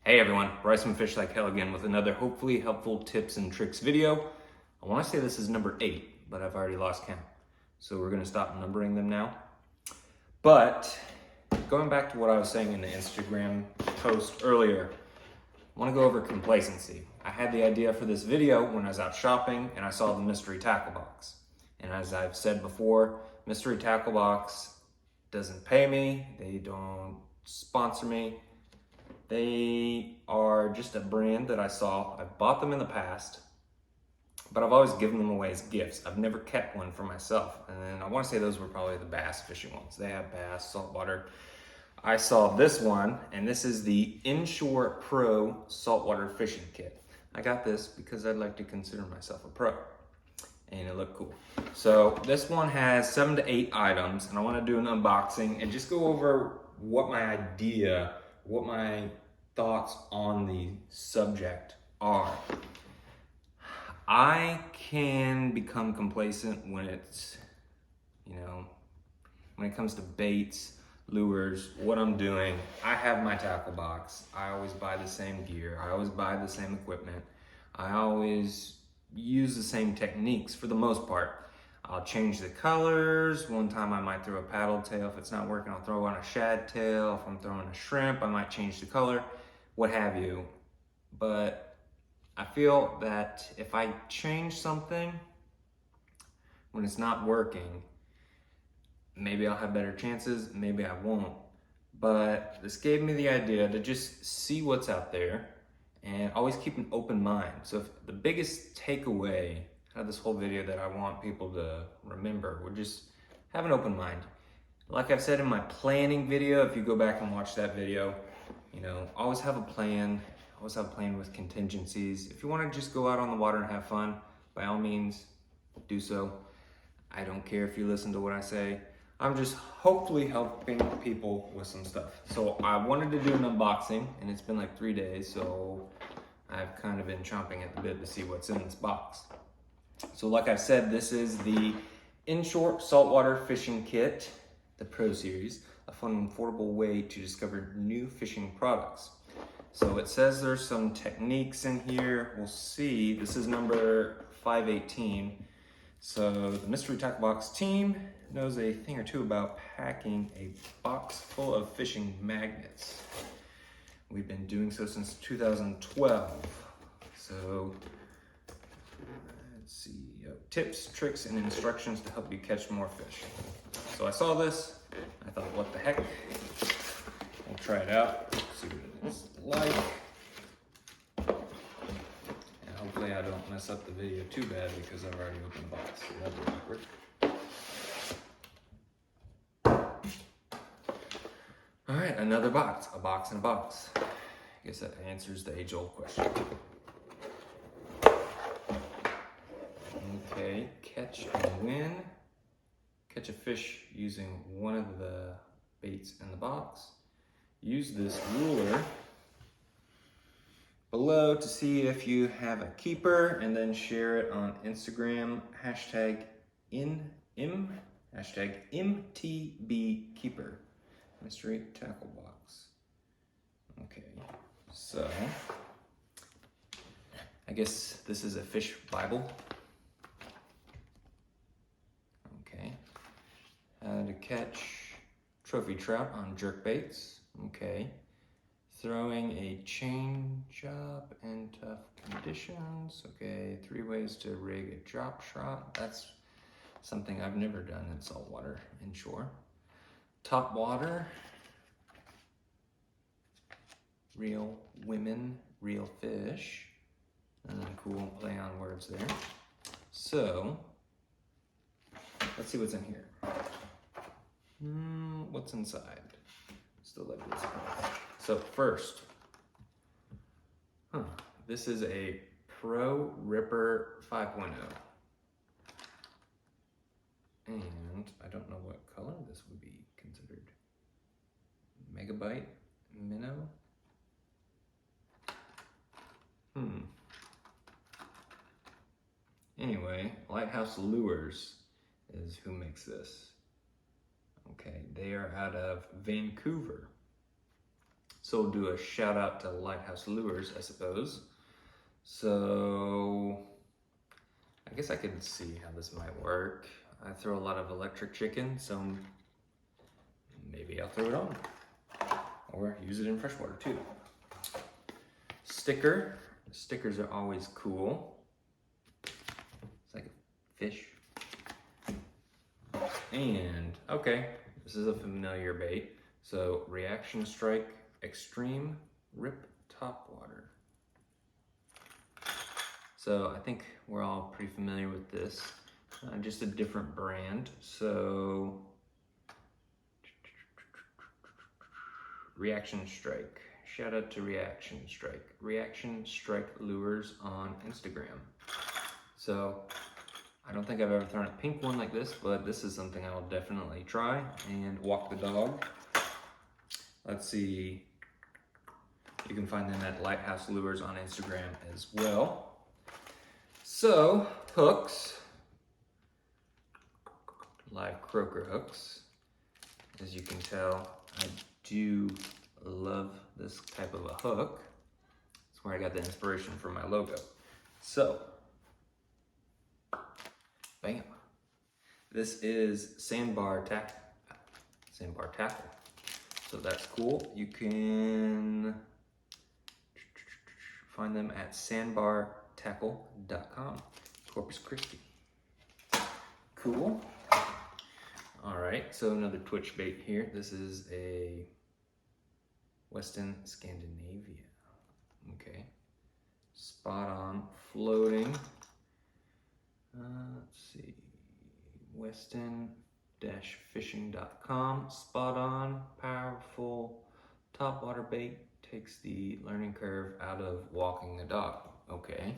Hey everyone, Bryce from Fish Like Hell again with another hopefully helpful tips and tricks video. I want to say this is number 8, but I've already lost count. So we're going to stop numbering them now. But going back to what I was saying in the Instagram post earlier, I want to go over complacency. I had the idea for this video when I was out shopping and I saw the mystery tackle box. And as I've said before, mystery tackle box doesn't pay me, they don't sponsor me. They are just a brand that I saw. I've bought them in the past, but I've always given them away as gifts. I've never kept one for myself. And I want to say those were probably the bass fishing ones. They have bass, saltwater. I saw this one, and this is the Inshore Pro Saltwater Fishing Kit. I got this because I'd like to consider myself a pro, and it looked cool. So this one has 7 to 8 items, and I want to do an unboxing and just go over what my thoughts on the subject are. I can become complacent when it's, when it comes to baits, lures, what I'm doing. I have my tackle box. I always buy the same gear. I always buy the same equipment. I always use the same techniques for the most part. I'll change the colors. One time I might throw a paddle tail. If it's not working, I'll throw on a shad tail. If I'm throwing a shrimp, I might change the color, what have you. But I feel that if I change something when it's not working, maybe I'll have better chances, maybe I won't. But this gave me the idea to just see what's out there and always keep an open mind. So if the biggest takeaway out of this whole video that I want people to remember would just have an open mind. Like I've said in my planning video, if you go back and watch that video, always have a plan. Always have a plan with contingencies. If you want to just go out on the water and have fun, by all means, do so. I don't care if you listen to what I say. I'm just hopefully helping people with some stuff. So I wanted to do an unboxing, and it's been like 3 days, so I've kind of been chomping at the bit to see what's in this box. So like I said, this is the Inshore Saltwater Fishing Kit, the Pro Series, a fun and affordable way to discover new fishing products. So it says there's some techniques in here. We'll see. This is number 518. So the Mystery Tackle Box team knows a thing or two about packing a box full of fishing magnets. We've been doing so since 2012. So let's see, tips, tricks, and instructions to help you catch more fish. So I saw this, I thought, what the heck? We'll try it out, see what it's like. And hopefully I don't mess up the video too bad because I've already opened the box, so that'd be awkward. All right, another box, a box in a box. I guess that answers the age-old question. Okay, catch and win. Catch a fish using one of the baits in the box. Use this ruler below to see if you have a keeper, and then share it on Instagram, hashtag MTBKeeper, Mystery Tackle Box. Okay, so I guess this is a fish Bible. Okay, how to catch trophy trout on jerk baits. Okay, throwing a chain job in tough conditions. Okay, 3 ways to rig a drop shot. That's something I've never done in saltwater inshore. Top water. Real women, real fish. Cool play on words there. So, let's see what's in here. What's inside? Still like this. So first, this is a Pro Ripper 5.0. And I don't know what color this would be considered. Megabyte, minnow. Anyway, Lighthouse Lures is who makes this. Okay, they are out of Vancouver. So we'll do a shout out to Lighthouse Lures, I suppose. So I guess I could see how this might work. I throw a lot of electric chicken, so maybe I'll throw it on. Or use it in freshwater too. Sticker. Stickers are always cool. It's like a fish. And, okay, this is a familiar bait. So, Reaction Strike Extreme Rip Topwater. So, I think we're all pretty familiar with this. Just a different brand. So, Reaction Strike. Shout out to Reaction Strike. Reaction Strike Lures on Instagram. So, I don't think I've ever thrown a pink one like this, but this is something I'll definitely try and walk the dog. Let's see. You can find them at Lighthouse Lures on Instagram as well. So, hooks. Live croaker hooks. As you can tell, I do love this type of a hook. That's where I got the inspiration for my logo. So, bam. This is sandbar tackle. So that's cool. You can find them at sandbartackle.com. Corpus Christi. Cool. All right, so another Twitch bait here. This is a Western Scandinavia. Okay. Spot on, floating. Let's see. Weston-fishing.com. Spot on, powerful topwater bait. Takes the learning curve out of walking the dog. Okay.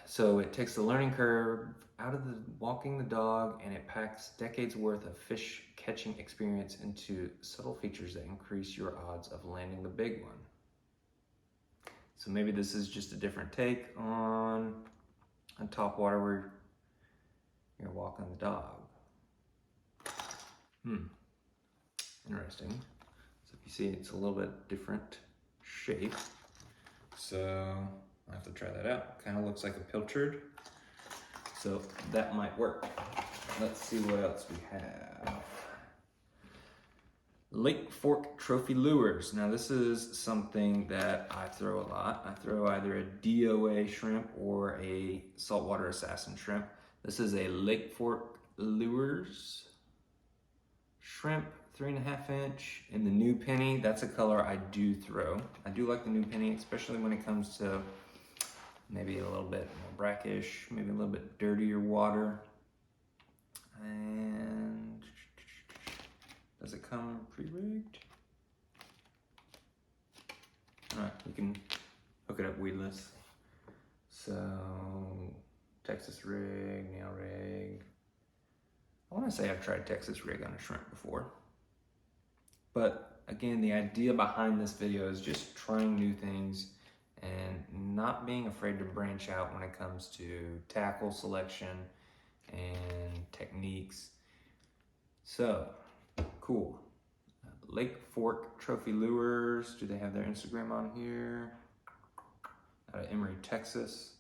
So it takes the learning curve out of the walking the dog, and it packs decades worth of fish catching experience into subtle features that increase your odds of landing the big one. So maybe this is just a different take on topwater where you're walking the dog. Interesting. So if you see, it's a little bit different shape. So I'll have to try that out. Kind of looks like a pilchard. So that might work. Let's see what else we have. Lake Fork Trophy Lures. Now this is something that I throw a lot. I throw either a DOA shrimp or a saltwater assassin shrimp. This is a Lake Fork Lures shrimp, 3.5 inch in the new penny. That's a color I do throw. I do like the new penny, especially when it comes to maybe a little bit more brackish, maybe a little bit dirtier water. And does it come pre-rigged? All right, you can hook it up weedless. So, Texas rig, nail rig. I want to say I've tried Texas rig on a shrimp before. But again, the idea behind this video is just trying new things and not being afraid to branch out when it comes to tackle selection and techniques. So, cool. Lake Fork Trophy Lures. Do they have their Instagram on here? Out of Emory, Texas.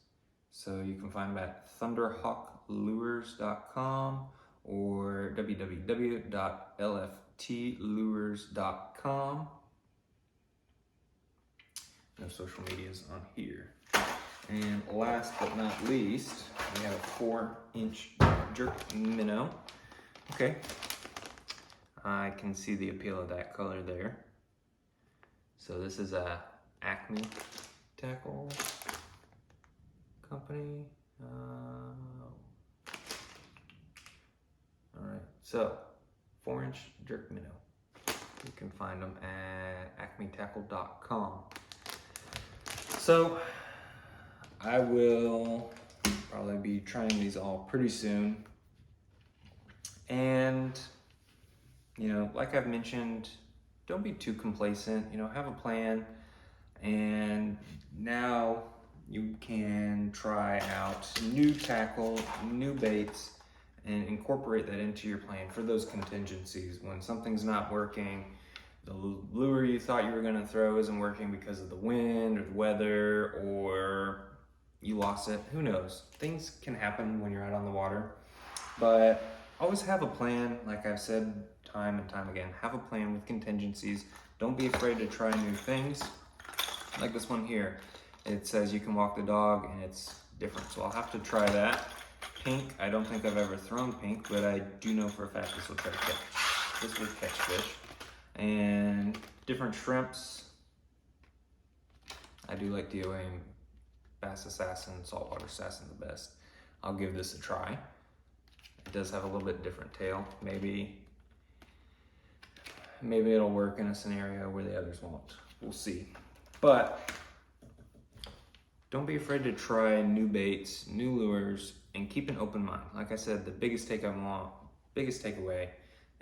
So you can find them at thunderhawklures.com or www.lftlures.com. No social medias on here. And last but not least, we have a 4-inch jerk minnow. Okay. I can see the appeal of that color there. So this is a Acme tackle company. All right, so 4-inch jerk minnow. You can find them at acmetackle.com. So I will probably be trying these all pretty soon. And, you know, like I've mentioned, don't be too complacent, you know, have a plan. And now you can try out new tackle, new baits, and incorporate that into your plan for those contingencies. When something's not working, the lure you thought you were gonna throw isn't working because of the wind or the weather, or you lost it. Who knows? Things can happen when you're out on the water, but always have a plan. Like I've said time and time again, have a plan with contingencies. Don't be afraid to try new things. Like this one here, it says you can walk the dog and it's different, so I'll have to try that. Pink, I don't think I've ever thrown pink, but I do know for a fact this will catch fish. And different shrimps. I do like DOA Bass Assassin, Saltwater Assassin the best. I'll give this a try. It does have a little bit different tail. Maybe it'll work in a scenario where the others won't. We'll see. But don't be afraid to try new baits, new lures, and keep an open mind. Like I said, the biggest takeaway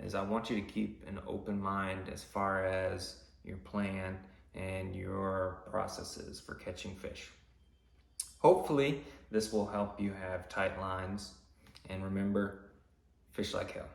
is I want you to keep an open mind as far as your plan and your processes for catching fish. Hopefully, this will help you have tight lines, and remember, fish like hell.